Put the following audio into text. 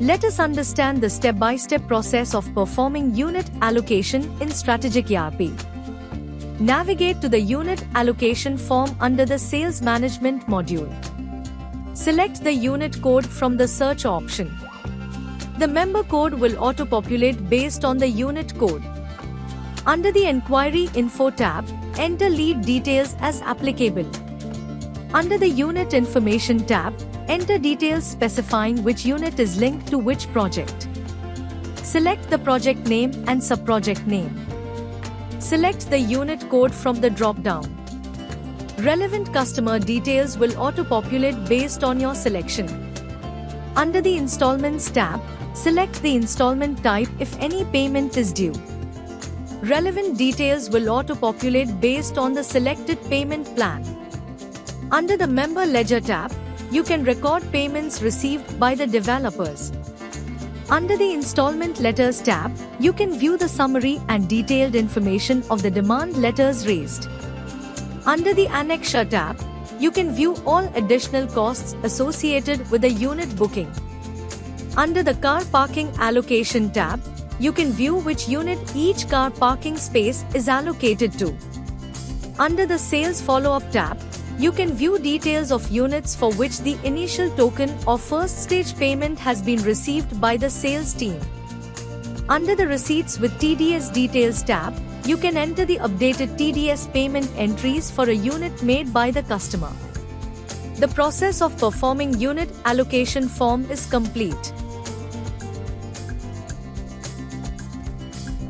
Let us understand the step-by-step process of performing unit allocation in StrategicERP. Navigate to the Unit Allocation form under the Sales Management module. Select the unit code from the search option. The member code will auto-populate based on the unit code. Under the Enquiry Info tab, enter lead details as applicable. Under the Unit Information tab, enter details specifying which unit is linked to which project. Select the project name and subproject name. Select the unit code from the drop-down. Relevant customer details will auto-populate based on your selection. Under the Installments tab, select the installment type if any payment is due. Relevant details will auto-populate based on the selected payment plan. Under the Member Ledger tab, you can record payments received by the developers. Under the Installment Letters tab, you can view the summary and detailed information of the demand letters raised. Under the Annexure tab, you can view all additional costs associated with the unit booking. Under the Car Parking Allocation tab, you can view which unit each car parking space is allocated to. Under the Sales Follow-up tab, you can view details of units for which the initial token or first stage payment has been received by the sales team. Under the Receipts with TDS Details tab, you can enter the updated TDS payment entries for a unit made by the customer. The process of performing unit allocation form is complete.